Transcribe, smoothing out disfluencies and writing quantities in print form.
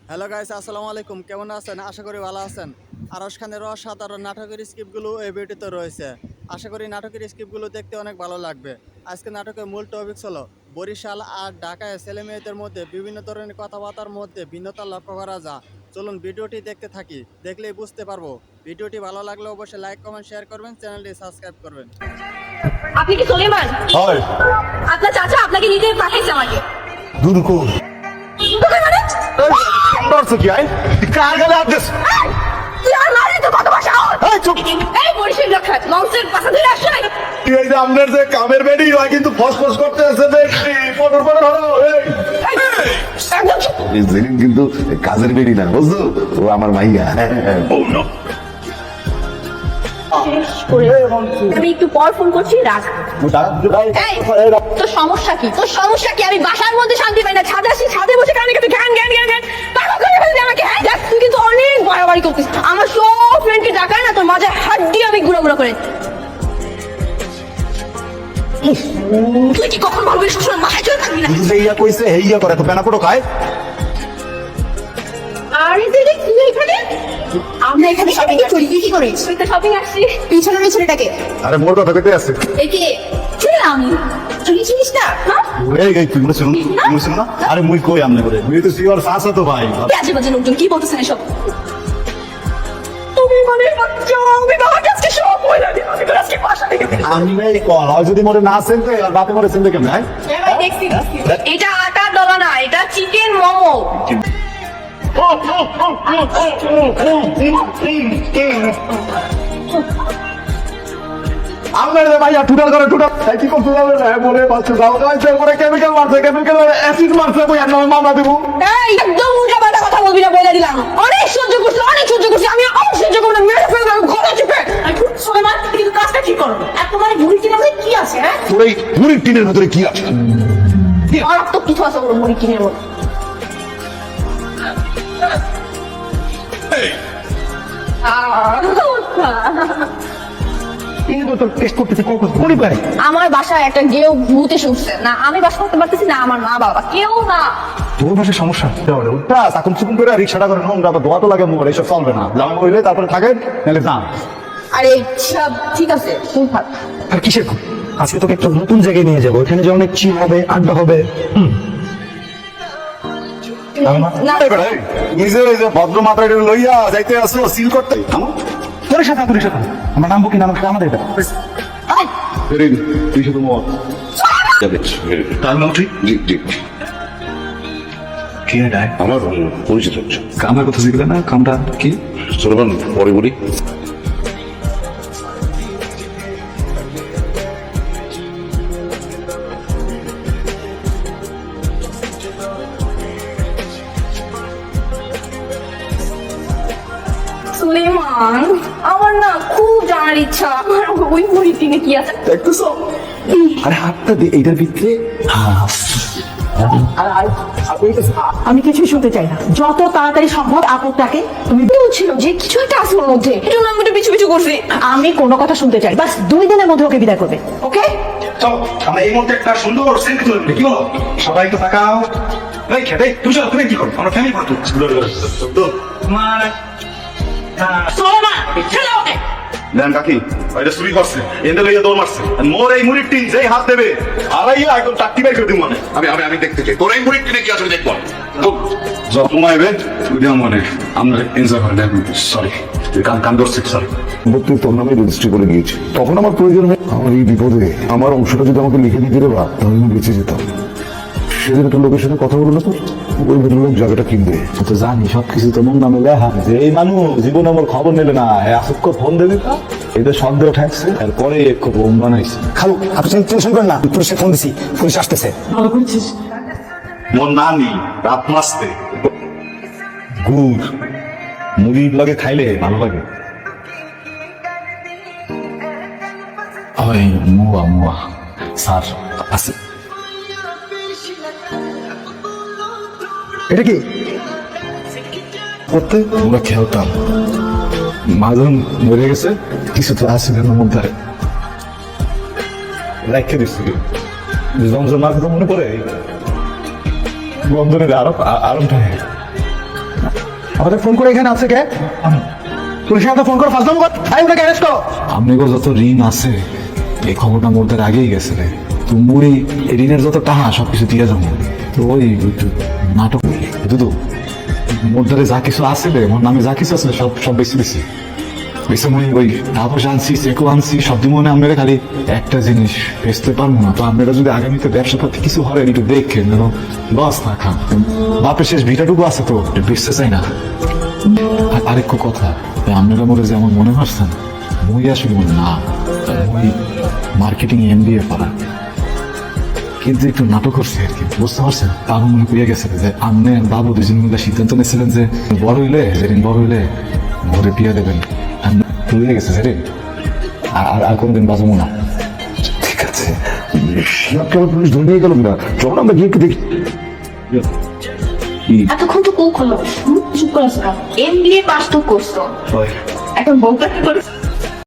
Hello guys, আসসালামু আলাইকুম। কেমন আছেন? আশা করি ভালো আছেন। আরশ খানের অসাধারণ নাটকের স্ক্রিপ্টগুলো এই ভিডিওতে রয়েছে। আশা করি নাটকের স্ক্রিপ্টগুলো দেখতে অনেক ভালো লাগবে। আজকে নাটকের মূল টপিক হলো বরিশাল আর ঢাকায় ছেলে মেয়েদের মধ্যে বিভিন্ন ধরনের কথাবার্তার মধ্যে ভিন্নতা লক্ষ্য করা যায়। চলুন ভিডিওটি দেখতে থাকি, দেখলেই বুঝতে পারবো। ভিডিওটি ভালো লাগলে অবশ্যই লাইক কমেন্ট শেয়ার করবেন, চ্যানেলটি সাবস্ক্রাইব করবেন। আপনি কি সুলেমান? হয় আপনার চাচা আপনাকে নিতে পাঠিয়েছে আমাকে। দূর কর কোথায় মানে? করছো কি আই কার গালে হাত দিস তুই আর মারি তো কত ভাষা ওর? এই চুপ এই বরিশাল রাখাত লঞ্চের পাশে ধরে আসছে নাকি? এই যে আমাদের যে কামের বেডি হয় কিন্তু ফসফস করতে আছে দেখি পটর পটর হলো এই একদম চুপ। জেরিন কিন্তু কাজের বেরি না বুঝছো, ও আমার মাইয়া। আমি একটু পর ফোন করছি, রাখ। এই, তোর সমস্যা কি? তোর সমস্যা কি? আমি বাসার মধ্যে শান্তি পাই না, ছাদে আসি, ছাদে বসে কানে কানে জ্ঞান জ্ঞান জ্ঞান জ্ঞান পাগল করে ফেলবি আমাকে। হ্যাঁ দেখ, তুই কিন্তু অনেক বাড়াবাড়ি করতিস। আমার সব ফ্রেন্ডকে ডাকায় না, তোর মাঝে হাত দিয়ে আমি ঘুরা ঘুরা করে। তুই কি কখন বলবি শ্বশুর মাথায় চলে থাকবি না? হেইয়া কইছে হেইয়া করে তো পেনা পড়ো খায়। আরে দিদি, তুই এখানে? আমরা এখানে শপিং করি, তুই কি করিস? তুই তো শপিং আসছিস। পিছনে ওই ছেলেটাকে। আরে মোর কথা কইতে আছে একে ছেলে আমি। তুই চিনিস না? হ্যাঁ? এই তুই শুনুন তুমি শুনো না। আরে মুই কই আমনে করে মুই তো সিওর ফাসা তো ভাই। বাজে বাজে লোকজন কি বলতেছেন এসব? তুমি মানে বাচ্চা, আমি বাবার কাছে সব বলে দিই। আমি তো আজকে বাসা থেকে আমি এই কল আর যদি মোরে না চিনতে আর বাপে মোরে চিনতে কেমন হয়? এবার দেখছি। এটা আটার ডলা না, এটা চিকেন মোমো। আপনার যে ভাইয়া টুটাল করে টুটাল কি করতে যাবে না বলে বাচ্চা যাও যাইছে পরে কেমিক্যাল মারছে কেমিক্যাল অ্যাসিড মারছে বই আর নামে মামলা দেবো। এই একদম উল্টা পাল্টা কথা বলবি না, বলে দিলাম। অনেক সহ্য করছি, অনেক সহ্য করছি। আমি অনেক সহ্য করবো না, মেরে ফেলবো আমি ঘরে চেপে। সুলেমান, কিন্তু কাজটা ঠিক করো। আর তোমার মুড়ি কিনে কি আছে? হ্যাঁ, তোর এই মুড়ির টিনের ভেতরে কি আছে? মারাত্মক কিছু আছে ওর মুড়ি কিনে মধ্যে। কিন্তু তোর টেস্ট করতেছে কোন পারে আমার বাসায় একটা গেও ভূতে শুনছে না, আমি বাসা করতে পারতেছি না, আমার মা বাবা কেউ না। তোর ভাষায় সমস্যা উঠা এখন চুকুন করে রিক্সাটা করে নোংরা তো দোয়া তো লাগে মোর এসব চলবে না জামা হইলে তারপরে থাকেন নাহলে যান। আরে সব ঠিক আছে, তুই থাক। আর কিসের খুব? আজকে তোকে একটা নতুন জায়গায় নিয়ে যাবো, ওখানে যে অনেক চিল হবে, আড্ডা হবে। না নিজের এই যে ভদ্র মাথায় লইয়া যাইতে আসো সিল করতে তোর সাথে তোর সাথে আমার নাম বুকি নাম আমাদের এটা জেরিন তুই শুধু মত যাবে তার নাম ঠিক জি জি কি এটা? আমার পরিচিত হচ্ছে কামের কথা শিখলে না, কামটা কি? সুলেমান পরে বলি। সুলেমান, আমার না খুব জানার ইচ্ছা, আমার ওই মুড়ি কিনে কি আছে। দেখতেছো আরে হাতটা দে এইটার ভিতরে। আমি কিছুই শুনতে চাই না। যত তাড়াতাড়ি সম্ভব আপদটাকে তুমি ছিল যে কিছু একটা আছে ওর মধ্যে, একটু না আমি একটু পিছু পিছু করছি। আমি কোনো কথা শুনতে চাই, বাস 2 দিনের মধ্যে ওকে বিদায় করবে। ওকে? চলো আমরা এই মুহূর্তে একটা সুন্দর সেলফি তুলে নিই, কি বলো? সবাই তো তাকাও। এই খেতে তুমি চলো, তুমি কি করো? আমরা ফ্যামিলি ফটো তোমার সুলেমান, ছেড়ে ওকে। দেন কাকি এটা চুরি করছে এন্ডে লইয়া দৌড় মারছে আর মোর এই মুড়ির টিন যেই হাত দেবে আড়াইয়া একদম টাট্টি বের করে দিব মানে আমি আমি আমি দেখতে চাই তোর এই মুড়ির টিনে কি আছে দেখবো। যত মাইবে তুই মানে আমরা এনজয় করে দেখুন সরি কান কান ধরছি সরি তুই তোর নামে রেজিস্ট্রি করে গিয়েছি তখন আমার প্রয়োজন হয় আমার এই বিপদে আমার অংশটা যদি আমাকে লিখে দিতে রে বা তাহলে আমি বেঁচে যেতাম। সেদিন একটা লোকের সাথে কথা বলো না তো ওই ভদ্রলোক জায়গাটা কিনবে তো জানি সবকিছু তোমার নামে লেখা যে এই মানুষ জীবন আমার খবর নিলে না আসুক ফোন দেবে তো এটা সন্দেহ ঠাকছে এরপরে এক বোম বানাইছে। খালু আপনি টেনশন করেন না পুলিশে ফোন দিছি পুলিশ আসতেছে ভালো করেছিস। মোর নানি রাত মাসতে গুড় মুড়ি লাগে খাইলে ভালো লাগে। ওই মুয়া মুয়া স্যার আছে এটা কি করতে আমরা খেলতাম, মাজন মরে গেছে কিছু তো আছে না মধ্যে রেখে দিচ্ছি জমজমার কথা মনে পড়ে বন্ধনের আরো আরো আমাদের ফোন করে এখানে আছে কে পুলিশের হাতে ফোন করে ফাঁস দাম কর ওনাকে অ্যারেস্ট করো। আপনাকে যত ঋণ আছে এই খবরটা মোরদের আগেই গেছে রে। তো মুড়ি ঋণের যত টাকা সবকিছু দিয়ে যাবো। তো ওই নাটক দুদু মোরদারে যা কিছু আছে রে, মোর নামে যা কিছু আছে সব সব বেশি বেশি বেশি মুড়ি ওই তাপস আনছি চেকও আনছি সব দিব মনে আমরা খালি একটা জিনিস বেচতে পারবো না। তো আপনারা যদি আগামীতে ব্যবসা পাতি কিছু হয় একটু দেখেন যেন লস না খান। বাপের শেষ ভিটাটুকু আছে তো বেচতে চাই না। আর আরেকটু কথা, আপনারা মনে যেমন মনে করছেন মুই আসলে না, মুই মার্কেটিং MBA পড়া, কিন্তু একটু নাটক করছে আর কি, বুঝতে পারছেন? বাবু মনে করিয়া গেছে যে আপনি আর বাবু দুজন মিলে সিদ্ধান্ত নিয়েছিলেন যে বড় হইলে যেদিন বড় হইলে ঘরে বিয়া দেবেন। হয়ে গেছে সেদিন আর কোনদিন বাঁচবো না। ঠিক আছে, শিয়াবকে আমার পুলিশ ধরে নিয়ে গেল না, চলো আমরা গিয়ে একটু দেখি। এতক্ষণ তো কোক হলো চুপ করে MBA পাস তো করছো, এখন বউটা কি করে